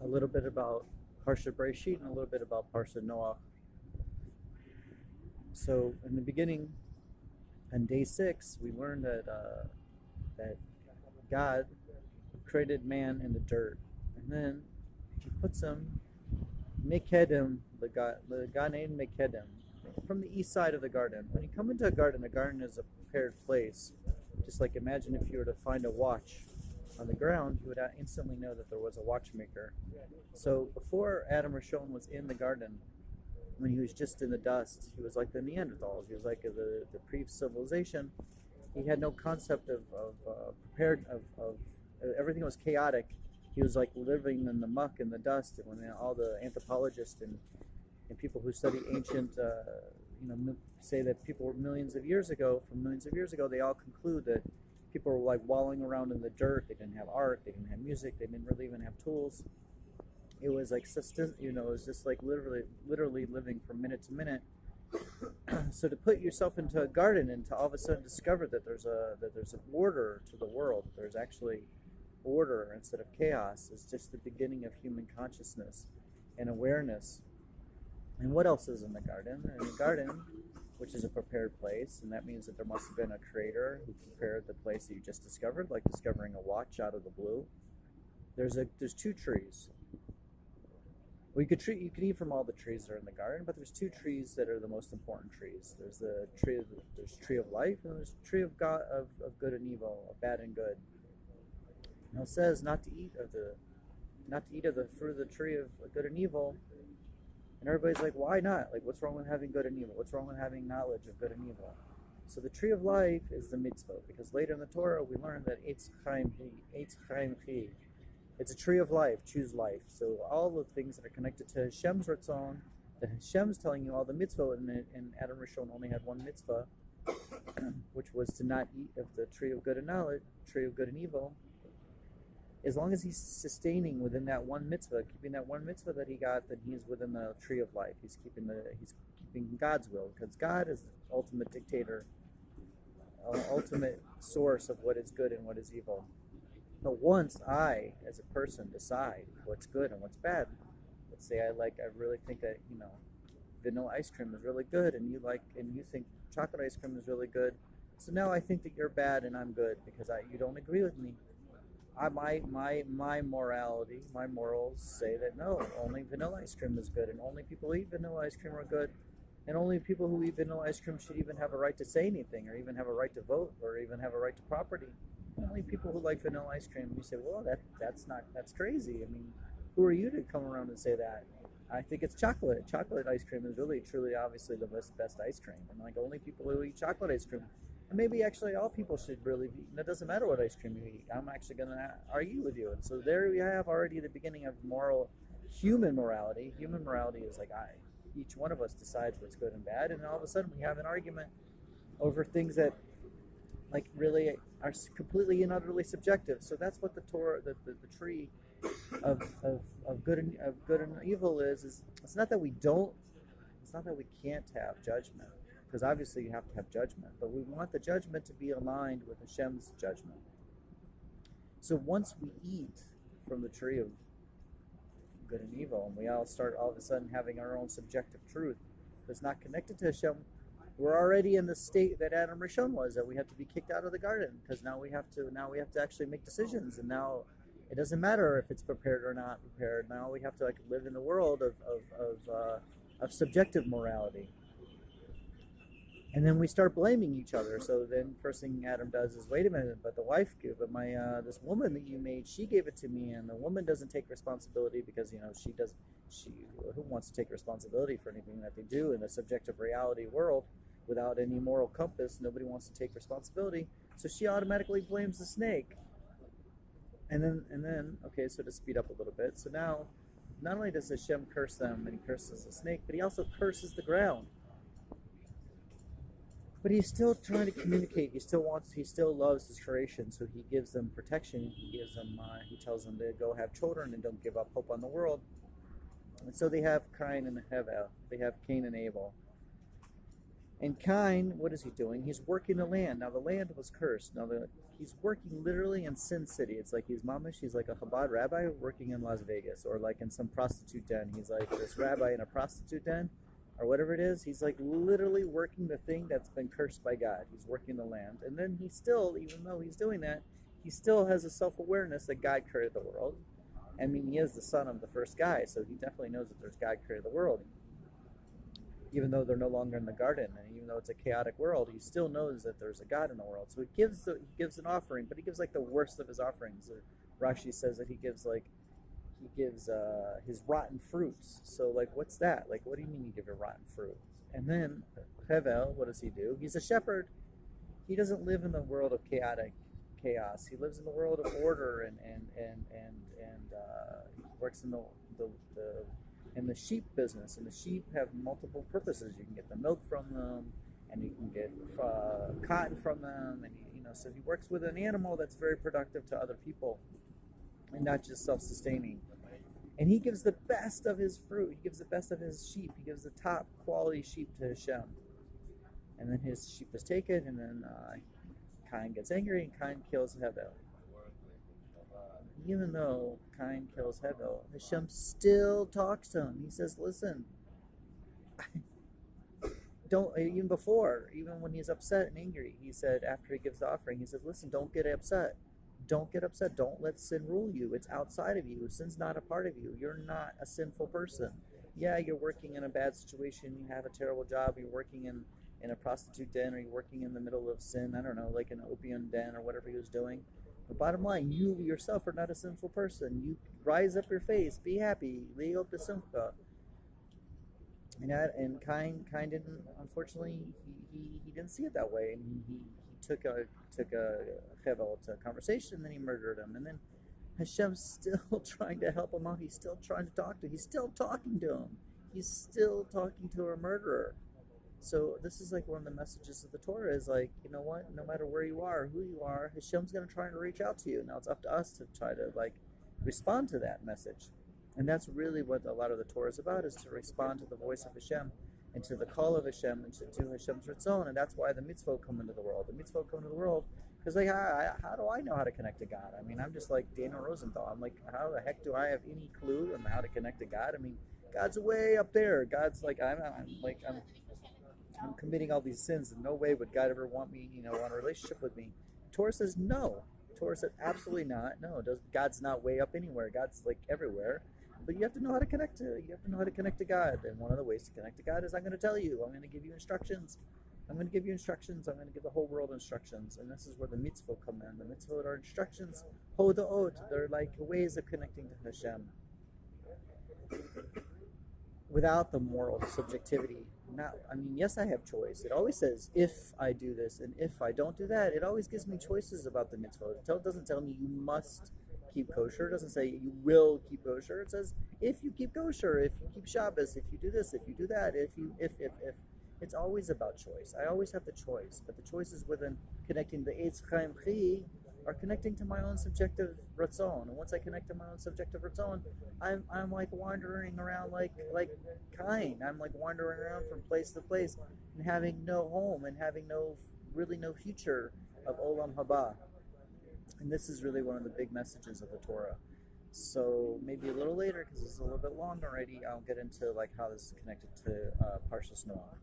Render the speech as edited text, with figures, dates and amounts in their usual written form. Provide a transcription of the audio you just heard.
little bit about Parsha Bereshit and a little bit about Parsha Noach. So in the beginning, on day 6, we learned that God created man in the dirt, and then He puts him Mekedem, the God named Mekedem, from the east side of the garden. When you come into a garden is a prepared place. Just like imagine if you were to find a watch on the ground, you would instantly know that there was a watchmaker. So before Adam Rishon was in the garden, when he was just in the dust, he was like the Neanderthals. He was like the pre-civilization. He had no concept of prepared of everything was chaotic. He was like living in the muck and the dust. And when all the anthropologists and people who study ancient, say that people were millions of years ago, they all conclude that people were like wallowing around in the dirt. They didn't have art, they didn't have music, they didn't really even have tools. It was like it was just like literally living from minute to minute. So to put yourself into a garden and to all of a sudden discover that there's an order to the world, there's actually order instead of chaos, is just the beginning of human consciousness and awareness. And what else is in the garden? In the garden, which is a prepared place, and that means that there must have been a creator who prepared the place that you just discovered, like discovering a watch out of the blue. There's 2 trees. Well, you could eat from all the trees that are in the garden, but there's 2 trees that are the most important trees. There's the tree of life, and there's the tree of God of good and evil, of bad and good. Now it says not to eat of the fruit of the tree of good and evil. And everybody's like, why not? Like, what's wrong with having good and evil? What's wrong with having knowledge of good and evil? So the tree of life is the mitzvah, because later in the Torah we learn that Eitz Chaim Chi. It's a tree of life. Choose life. So all the things that are connected to Hashem's Ratzon, that Hashem's telling you all the mitzvah, and Adam Rishon only had one mitzvah, which was to not eat of the tree of good and knowledge, tree of good and evil. As long as he's sustaining within that one mitzvah, keeping that one mitzvah that he got, then he's within the tree of life. He's keeping God's will, because God is the ultimate dictator, ultimate source of what is good and what is evil. But once I, as a person, decide what's good and what's bad, let's say I really think that vanilla ice cream is really good, and you think chocolate ice cream is really good. So now I think that you're bad and I'm good because you don't agree with me. My morality, my morals say that no, only vanilla ice cream is good, and only people who eat vanilla ice cream are good, and only people who eat vanilla ice cream should even have a right to say anything, or even have a right to vote, or even have a right to property. Only people who like vanilla ice cream. You say, well, that's crazy. I mean, who are you to come around and say that? I think it's chocolate. Chocolate ice cream is really, truly, obviously the best ice cream, and like only people who eat chocolate ice cream. And maybe actually all people should really be, and it doesn't matter what ice cream you eat. I'm actually going to argue with you. And so there we have already the beginning of human morality. Human morality is like each one of us decides what's good and bad, and all of a sudden we have an argument over things that like really are completely and utterly subjective. So that's what the Torah, the tree of good and evil is. It's not that we can't have judgment, because obviously you have to have judgment, but we want the judgment to be aligned with Hashem's judgment. So once we eat from the tree of good and evil, and we all start all of a sudden having our own subjective truth that's not connected to Hashem, we're already in the state that Adam Rishon was, that we have to be kicked out of the garden, because now we have to actually make decisions, and now it doesn't matter if it's prepared or not prepared. Now we have to live in the world of subjective morality. And then we start blaming each other. So then first thing Adam does is, wait a minute, but this woman that you made, she gave it to me, and the woman doesn't take responsibility because, who wants to take responsibility for anything that they do in a subjective reality world without any moral compass? Nobody wants to take responsibility. So she automatically blames the snake. And then, okay, so to speed up a little bit. So now, not only does Hashem curse them and he curses the snake, but he also curses the ground. But he's still trying to communicate. He still loves his creation. So he gives them protection. He tells them to go have children and don't give up hope on the world. And so they have Cain and Abel. They have Cain and Abel. And Cain, what is he doing? He's working the land. Now the land was cursed. He's working literally in Sin City. It's like he's mamish. He's like a Chabad rabbi working in Las Vegas, or like in some prostitute den. He's like this rabbi in a prostitute den, or whatever it is. He's like literally working the thing that's been cursed by God. He's working the land, and then he still, even though he's doing that, he still has a self-awareness that God created the world. I mean, he is the son of the first guy, so he definitely knows that there's God created the world. Even though they're no longer in the garden, and even though it's a chaotic world, he still knows that there's a God in the world. So he gives an offering, but he gives like the worst of his offerings. Rashi says that he gives his rotten fruits. So like, what's that? Like, what do you mean you give your rotten fruit? And then Hevel, what does he do? He's a shepherd. He doesn't live in the world of chaos. He lives in the world of order, and he works in the sheep business, and the sheep have multiple purposes. You can get the milk from them, and you can get cotton from them, and so he works with an animal that's very productive to other people, and not just self-sustaining. And he gives the best of his fruit. He gives the best of his sheep. He gives the top quality sheep to Hashem, and then his sheep is taken, and then Cain gets angry, and Cain kills Hevel. Even though Cain kills Hevel, Hashem still talks to him. He says, listen, even when he's upset and angry, he said, after he gives the offering, he says, listen, don't get upset. Don't get upset. Don't let sin rule you. It's outside of you. Sin's not a part of you. You're not a sinful person. Yeah, you're working in a bad situation. You have a terrible job. You're working in a prostitute den, or you're working in the middle of sin. I don't know, like an opium den or whatever he was doing. The bottom line, you yourself are not a sinful person. You rise up your face, be happy, li'ot b'simcha. And Cain didn't, unfortunately, he didn't see it that way, and he took a Hevel to a conversation, and then he murdered him. And then Hashem's still trying to help him out. He's still trying to talk to him. He's still talking to him. He's still talking to a murderer. So this is like one of the messages of the Torah is like, you know what? No matter where you are, who you are, Hashem's going to try to reach out to you. Now it's up to us to try to like respond to that message. And that's really what a lot of the Torah is about, is to respond to the voice of Hashem and to the call of Hashem and to do Hashem's Ritzon. And that's why the mitzvot come into the world. The mitzvot come into the world because like, how do I know how to connect to God? I mean, I'm just like Daniel Rosenthal. I'm like, how the heck do I have any clue on how to connect to God? I mean, God's way up there. God's like, I'm committing all these sins, and no way would God ever want me, want a relationship with me. Torah says no. Torah said absolutely not. No, God's not way up anywhere. God's like everywhere. But you have to know how to connect to God. And one of the ways to connect to God is I'm going to tell you. I'm going to give you instructions. I'm going to give the whole world instructions. And this is where the mitzvot come in. The mitzvot are instructions. Hodaot. They're like ways of connecting to Hashem. Without the moral subjectivity. Yes, I have choice. It always says, if I do this and if I don't do that. It always gives me choices about the mitzvot. It doesn't tell me you must keep kosher. It doesn't say you will keep kosher. It says, if you keep kosher, if you keep Shabbos, if you do this, if you do that, if. It's always about choice. I always have the choice. But the choice is within connecting the Eitz Chaim Chi, or connecting to my own subjective ratzon. And once I connect to my own subjective ratzon, I'm like wandering around like Cain. I'm like wandering around from place to place and having no home and having no future of Olam Haba. And this is really one of the big messages of the Torah. So maybe a little later, because it's a little bit long already, I'll get into like how this is connected to Parshas Noah.